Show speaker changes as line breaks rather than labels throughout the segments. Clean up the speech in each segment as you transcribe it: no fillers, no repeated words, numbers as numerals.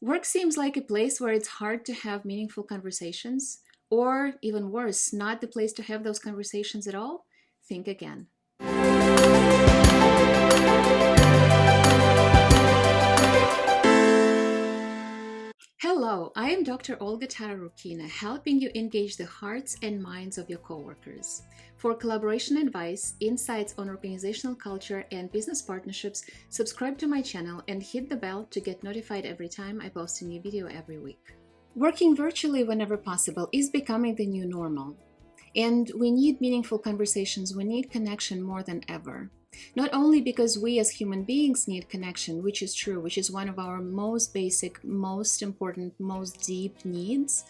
Work seems like a place where it's hard to have meaningful conversations, or even worse, not the place to have those conversations at all. Think again. Hello, I am Dr. OLGATARA, helping you engage the hearts and minds of your coworkers. For collaboration advice, insights on organizational culture, and business partnerships, subscribe to my channel and hit the bell to get notified every time I post a new video every week. Working virtually whenever possible is becoming the new normal. And we need meaningful conversations, we need connection more than ever. Not only because we as human beings need connection, which is true, which is one of our most basic, most important, most deep needs,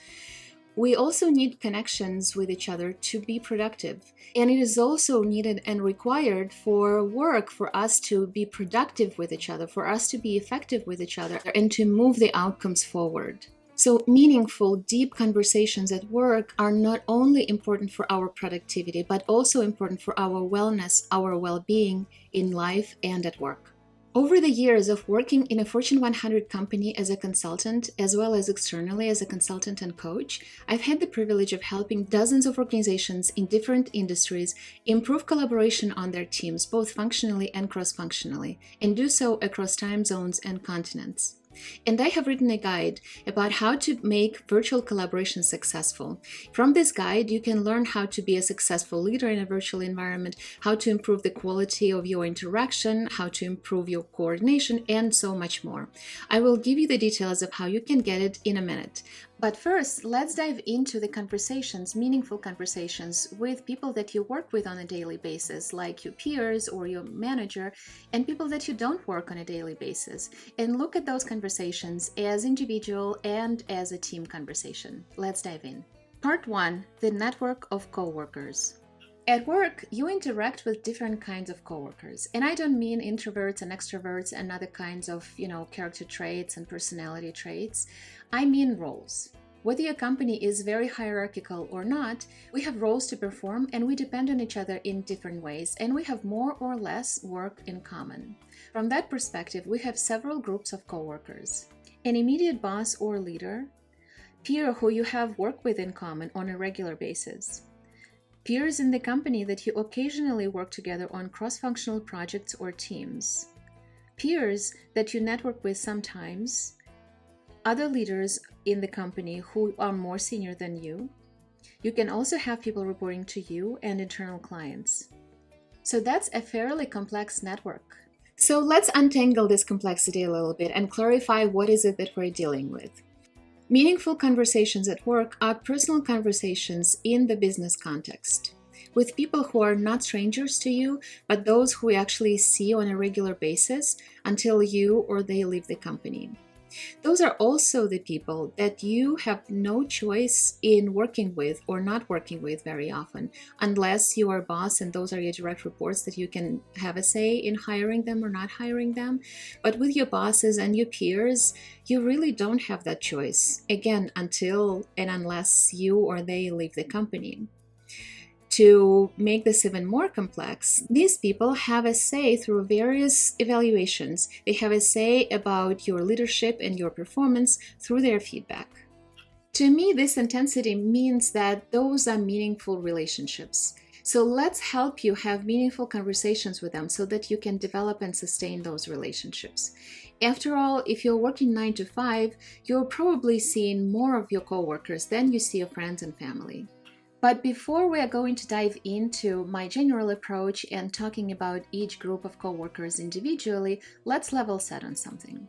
we also need connections with each other to be productive. And it is also needed and required for work, for us to be productive with each other, for us to be effective with each other, and to move the outcomes forward. So meaningful, deep conversations at work are not only important for our productivity, but also important for our wellness, our well-being in life and at work. Over the years of working in a Fortune 100 company as a consultant, as well as externally as a consultant and coach, I've had the privilege of helping dozens of organizations in different industries improve collaboration on their teams, both functionally and cross-functionally, and do so across time zones and continents. And I have written a guide about how to make virtual collaboration successful. From this guide, you can learn how to be a successful leader in a virtual environment, how to improve the quality of your interaction, how to improve your coordination, and so much more. I will give you the details of how you can get it in a minute. But first, let's dive into the conversations, meaningful conversations with people that you work with on a daily basis, like your peers or your manager, and people that you don't work on a daily basis. And look at those conversations as individual and as a team conversation. Let's dive in. Part 1, the network of coworkers. At work, you interact with different kinds of coworkers. And I don't mean introverts and extroverts and other kinds of, character traits and personality traits. I mean roles. Whether your company is very hierarchical or not, we have roles to perform and we depend on each other in different ways, and we have more or less work in common. From that perspective, we have several groups of coworkers. An immediate boss or leader, peer who you have work with in common on a regular basis, peers in the company that you occasionally work together on cross-functional projects or teams, peers that you network with sometimes, other leaders in the company who are more senior than you. You can also have people reporting to you and internal clients. So that's a fairly complex network. So let's untangle this complexity a little bit and clarify what is it that we're dealing with. Meaningful conversations at work are personal conversations in the business context with people who are not strangers to you, but those who actually see on a regular basis until you or they leave the company. Those are also the people that you have no choice in working with or not working with very often, unless you are a boss and those are your direct reports that you can have a say in hiring them or not hiring them. But with your bosses and your peers, you really don't have that choice, again, until and unless you or they leave the company. To make this even more complex, these people have a say through various evaluations. They have a say about your leadership and your performance through their feedback. To me, this intensity means that those are meaningful relationships. So let's help you have meaningful conversations with them so that you can develop and sustain those relationships. After all, if you're working 9 to 5, you're probably seeing more of your coworkers than you see your friends and family. But before we are going to dive into my general approach and talking about each group of coworkers individually, let's level set on something.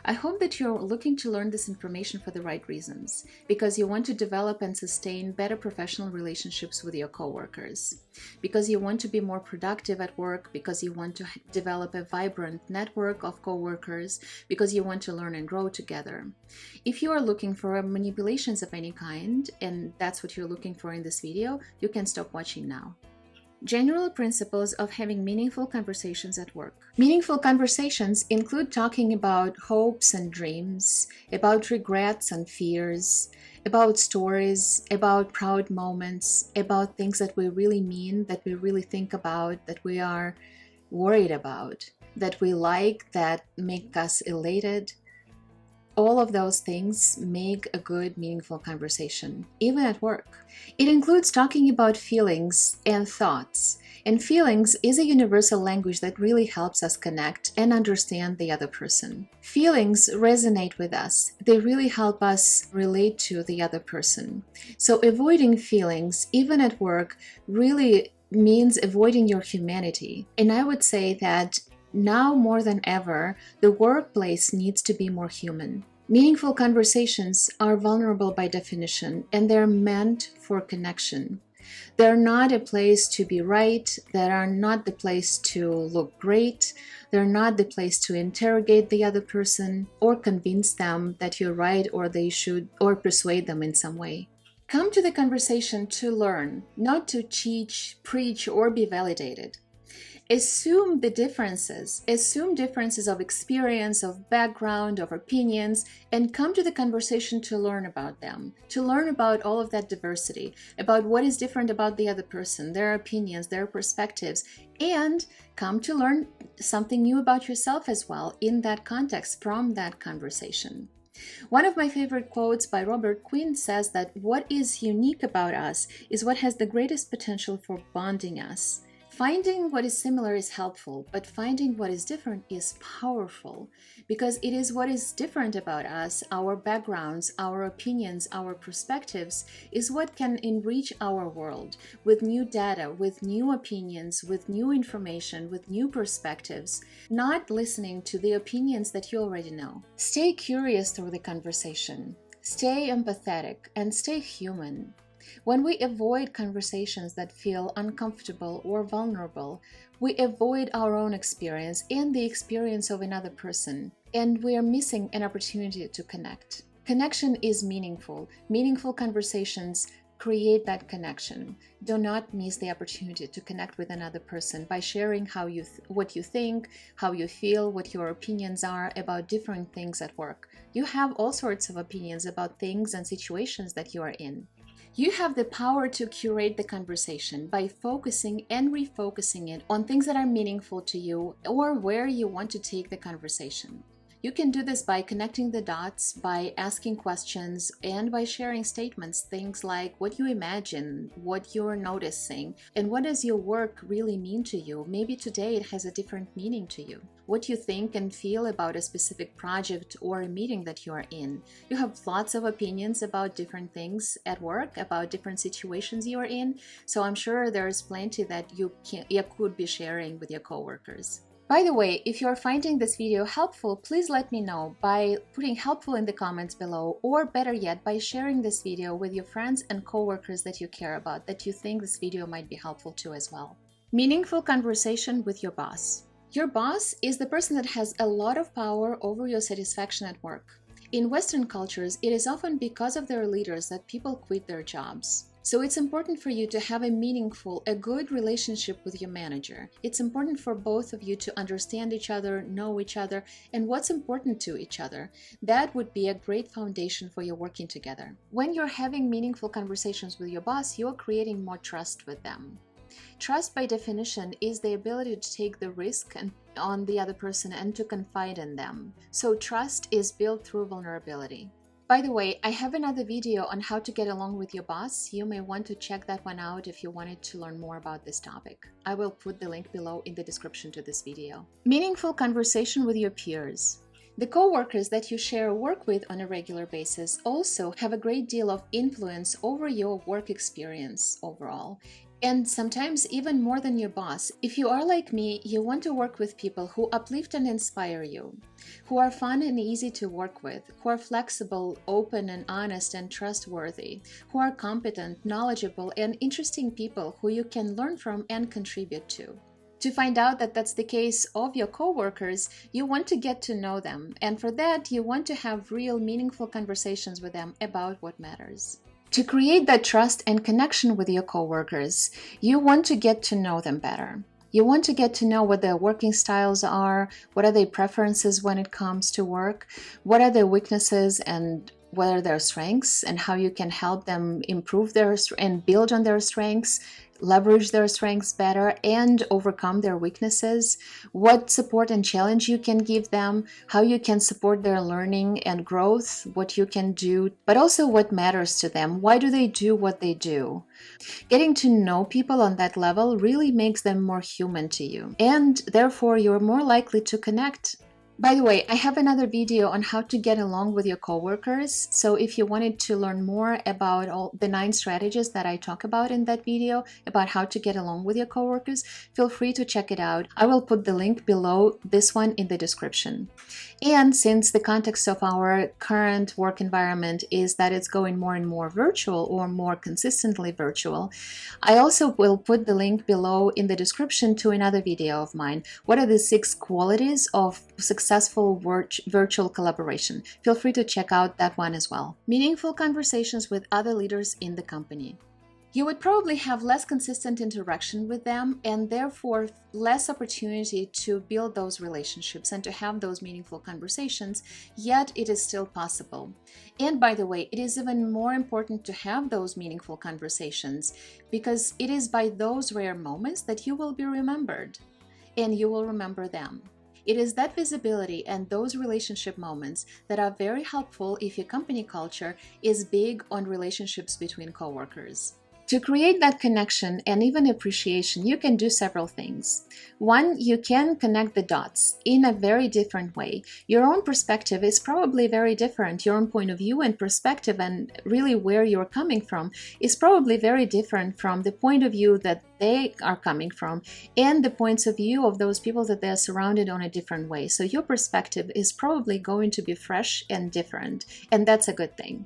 I hope that you're looking to learn this information for the right reasons, because you want to develop and sustain better professional relationships with your coworkers, because you want to be more productive at work, because you want to develop a vibrant network of coworkers, because you want to learn and grow together. If you are looking for manipulations of any kind, and that's what you're looking for in this video, you can stop watching now. General principles of having meaningful conversations at work. Meaningful conversations include talking about hopes and dreams, about regrets and fears, about stories, about proud moments, about things that we really mean, that we really think about, that we are worried about, that we like, that make us elated. All of those things make a good, meaningful conversation, even at work. It includes talking about feelings and thoughts. And feelings is a universal language that really helps us connect and understand the other person. Feelings resonate with us. They really help us relate to the other person. So avoiding feelings, even at work, really means avoiding your humanity. And I would say that now more than ever, the workplace needs to be more human. Meaningful conversations are vulnerable by definition, and they're meant for connection. They're not a place to be right. They are not the place to look great. They're not the place to interrogate the other person or convince them that you're right or they should, or persuade them in some way. Come to the conversation to learn, not to teach, preach, or be validated. Assume differences of experience, of background, of opinions, and come to the conversation to learn about them, to learn about all of that diversity, about what is different about the other person, their opinions, their perspectives, and come to learn something new about yourself as well in that context from that conversation. One of my favorite quotes by Robert Quinn says that what is unique about us is what has the greatest potential for bonding us. Finding what is similar is helpful, but finding what is different is powerful, because it is what is different about us, our backgrounds, our opinions, our perspectives, is what can enrich our world with new data, with new opinions, with new information, with new perspectives, not listening to the opinions that you already know. Stay curious through the conversation, stay empathetic, and stay human. When we avoid conversations that feel uncomfortable or vulnerable, we avoid our own experience and the experience of another person, and we are missing an opportunity to connect. Connection is meaningful. Meaningful conversations create that connection. Do not miss the opportunity to connect with another person by sharing what you think, how you feel, what your opinions are about different things at work. You have all sorts of opinions about things and situations that you are in. You have the power to curate the conversation by focusing and refocusing it on things that are meaningful to you or where you want to take the conversation. You can do this by connecting the dots, by asking questions, and by sharing statements, things like what you imagine, what you're noticing, and what does your work really mean to you? Maybe today it has a different meaning to you. What you think and feel about a specific project or a meeting that you are in. You have lots of opinions about different things at work, about different situations you are in, so I'm sure there's plenty that you could be sharing with your coworkers. By the way, if you're finding this video helpful, please let me know by putting helpful in the comments below, or better yet, by sharing this video with your friends and coworkers that you care about, that you think this video might be helpful to as well. Meaningful conversation with your boss. Your boss is the person that has a lot of power over your satisfaction at work. In Western cultures, it is often because of their leaders that people quit their jobs. So it's important for you to have a good relationship with your manager. It's important for both of you to understand each other, know each other, and what's important to each other. That would be a great foundation for your working together. When you're having meaningful conversations with your boss, you're creating more trust with them. Trust, by definition, is the ability to take the risk on the other person and to confide in them. So trust is built through vulnerability. By the way, I have another video on how to get along with your boss. You may want to check that one out if you wanted to learn more about this topic. I will put the link below in the description to this video. Meaningful conversation with your peers. The coworkers that you share work with on a regular basis also have a great deal of influence over your work experience overall. And sometimes even more than your boss. If you are like me, you want to work with people who uplift and inspire you, who are fun and easy to work with, who are flexible, open and honest and trustworthy, who are competent, knowledgeable and interesting people who you can learn from and contribute to. To find out that that's the case of your coworkers, you want to get to know them, and for that you want to have real meaningful conversations with them about what matters. To create that trust and connection with your coworkers, you want to get to know them better. You want to get to know what their working styles are, what are their preferences when it comes to work, what are their weaknesses and what are their strengths and how you can help them improve and build on their strengths, leverage their strengths better, and overcome their weaknesses, what support and challenge you can give them, how you can support their learning and growth, what you can do, but also what matters to them. Why do they do what they do? Getting to know people on that level really makes them more human to you, and therefore you're more likely to connect. By the way, I have another video on how to get along with your coworkers. So if you wanted to learn more about all the 9 strategies that I talk about in that video about how to get along with your coworkers, feel free to check it out. I will put the link below this one in the description. And since the context of our current work environment is that it's going more and more virtual or more consistently virtual, I also will put the link below in the description to another video of mine. What are the 6 qualities of successful virtual collaboration? Feel free to check out that one as well. Meaningful conversations with other leaders in the company. You would probably have less consistent interaction with them and therefore less opportunity to build those relationships and to have those meaningful conversations, yet it is still possible. And by the way, it is even more important to have those meaningful conversations because it is by those rare moments that you will be remembered and you will remember them. It is that visibility and those relationship moments that are very helpful if your company culture is big on relationships between coworkers. To create that connection and even appreciation, you can do several things. One, you can connect the dots in a very different way. Your own perspective is probably very different. Your own point of view and perspective and really where you're coming from is probably very different from the point of view that they are coming from and the points of view of those people that they're surrounded on a different way. So your perspective is probably going to be fresh and different, and that's a good thing.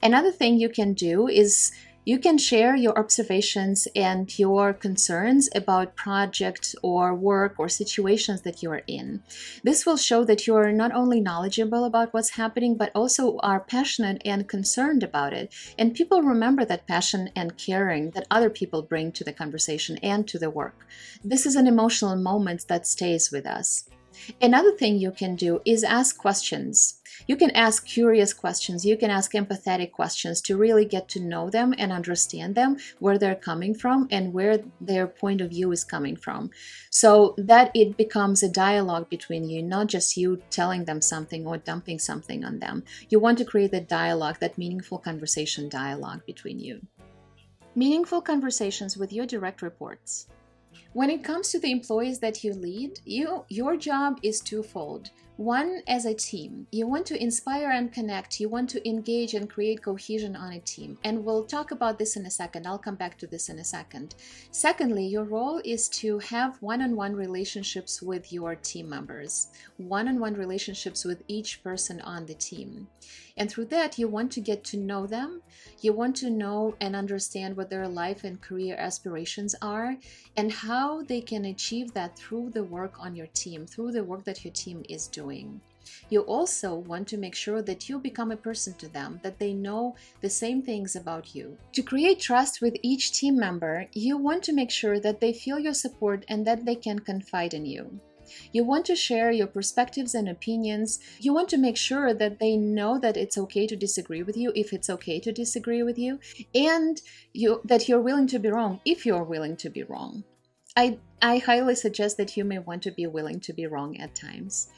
Another thing you can do is you can share your observations and your concerns about projects or work or situations that you are in. This will show that you are not only knowledgeable about what's happening, but also are passionate and concerned about it. And people remember that passion and caring that other people bring to the conversation and to the work. This is an emotional moment that stays with us. Another thing you can do is ask questions. You can ask curious questions. You can ask empathetic questions to really get to know them and understand them, where they're coming from and where their point of view is coming from, so that it becomes a dialogue between you, not just you telling them something or dumping something on them. You want to create that dialogue, that meaningful conversation dialogue between you. Meaningful conversations with your direct reports. When it comes to the employees that you lead, your job is twofold. One, as a team, you want to inspire and connect. You want to engage and create cohesion on a team. And we'll talk about this in a second. I'll come back to this in a second. Secondly, your role is to have one-on-one relationships with your team members, one-on-one relationships with each person on the team. And through that, you want to get to know them. You want to know and understand what their life and career aspirations are and how they can achieve that through the work on your team, through the work that your team is doing. You also want to make sure that you become a person to them, that they know the same things about you. To create trust with each team member, you want to make sure that they feel your support and that they can confide in you. You want to share your perspectives and opinions. You want to make sure that they know that it's okay to disagree with you if it's okay to disagree with you, and that you're willing to be wrong if you're willing to be wrong. I highly suggest that you may want to be willing to be wrong at times.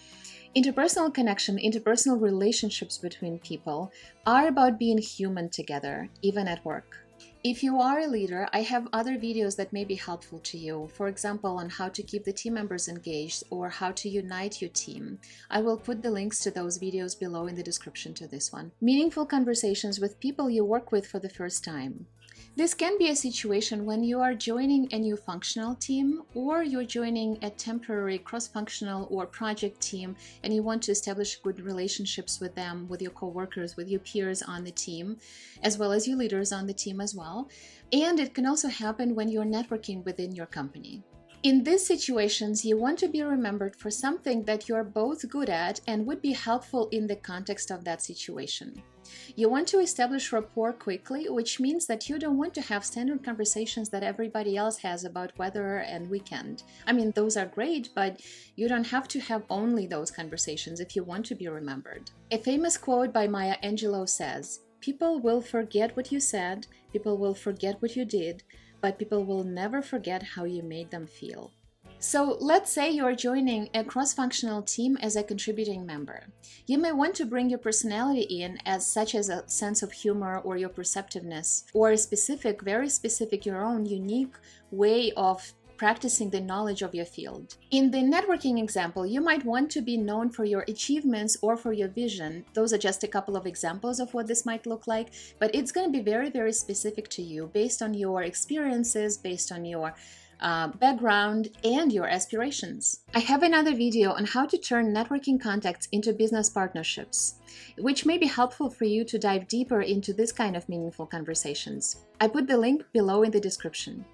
Interpersonal connection, interpersonal relationships between people are about being human together, even at work. If you are a leader, I have other videos that may be helpful to you. For example, on how to keep the team members engaged or how to unite your team. I will put the links to those videos below in the description to this one. Meaningful conversations with people you work with for the first time. This can be a situation when you are joining a new functional team or you're joining a temporary cross-functional or project team and you want to establish good relationships with them, with your coworkers, with your peers on the team, as well as your leaders on the team as well. And it can also happen when you're networking within your company. In these situations, you want to be remembered for something that you're both good at and would be helpful in the context of that situation. You want to establish rapport quickly, which means that you don't want to have standard conversations that everybody else has about weather and weekend. I mean, those are great, but you don't have to have only those conversations if you want to be remembered. A famous quote by Maya Angelou says, "People will forget what you said, people will forget what you did, but people will never forget how you made them feel." So let's say you're joining a cross-functional team as a contributing member. You may want to bring your personality in, such as a sense of humor or your perceptiveness, or a specific, very specific, your own unique way of practicing the knowledge of your field. In the networking example, you might want to be known for your achievements or for your vision. Those are just a couple of examples of what this might look like, but it's going to be very, very specific to you based on your experiences, based on your background and your aspirations. I have another video on how to turn networking contacts into business partnerships, which may be helpful for you to dive deeper into this kind of meaningful conversations. I put the link below in the description.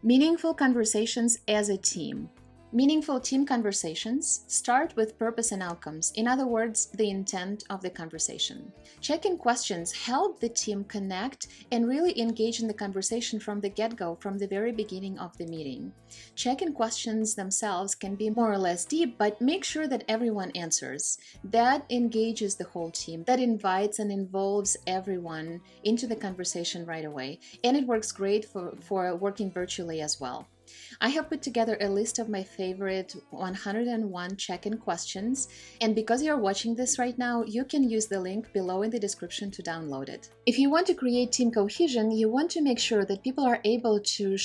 Meaningful conversations as a team. Meaningful team conversations start with purpose and outcomes, in other words, the intent of the conversation. Check-in questions help the team connect and really engage in the conversation from the get-go, from the very beginning of the meeting. Check-in questions themselves can be more or less deep, but make sure that everyone answers. That engages the whole team, that invites and involves everyone into the conversation right away, and it works great for working virtually as well. I have put together a list of my favorite 101 check-in questions, and because you're watching this right now, you can use the link below in the description to download it. If you want to create team cohesion, you want to make sure that people are able to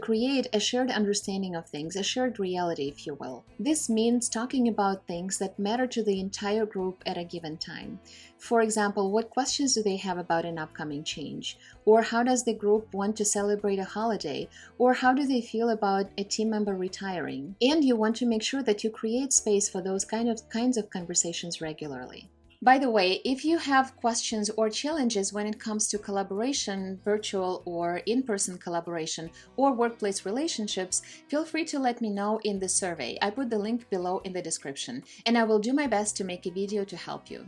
create a shared understanding of things, a shared reality, if you will. This means talking about things that matter to the entire group at a given time. For example, what questions do they have about an upcoming change? Or how does the group want to celebrate a holiday? Or how do they feel about a team member retiring? And you want to make sure that you create space for those kinds of conversations regularly. By the way, if you have questions or challenges when it comes to collaboration, virtual or in-person collaboration, or workplace relationships, feel free to let me know in the survey. I put the link below in the description, and I will do my best to make a video to help you.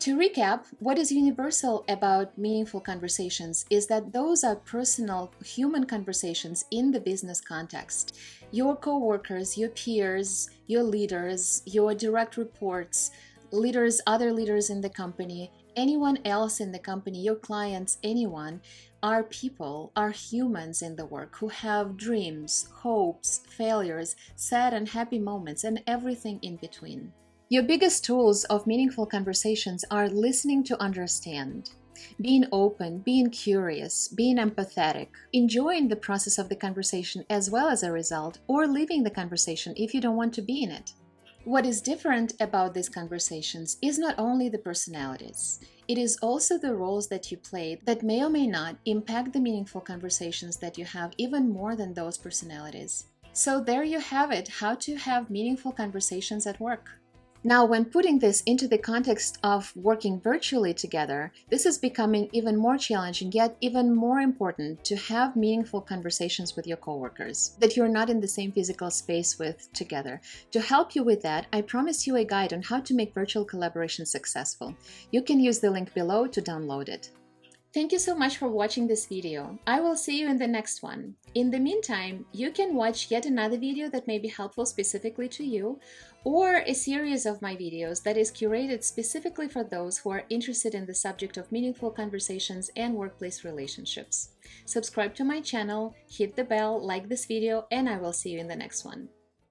To recap, what is universal about meaningful conversations is that those are personal, human conversations in the business context. Your coworkers, your peers, your leaders, your direct reports, leaders, other leaders in the company, anyone else in the company, your clients, anyone, are people, are humans in the work who have dreams, hopes, failures, sad and happy moments, and everything in between. Your biggest tools of meaningful conversations are listening to understand, being open, being curious, being empathetic, enjoying the process of the conversation as well as a result, or leaving the conversation if you don't want to be in it. What is different about these conversations is not only the personalities, it is also the roles that you play that may or may not impact the meaningful conversations that you have even more than those personalities. So there you have it, how to have meaningful conversations at work. Now, when putting this into the context of working virtually together, this is becoming even more challenging, yet even more important to have meaningful conversations with your coworkers that you're not in the same physical space with together. To help you with that, I promised you a guide on how to make virtual collaboration successful. You can use the link below to download it. Thank you so much for watching this video. I will see you in the next one. In the meantime, you can watch yet another video that may be helpful specifically to you, or a series of my videos that is curated specifically for those who are interested in the subject of meaningful conversations and workplace relationships. Subscribe to my channel, hit the bell, like this video, and I will see you in the next one.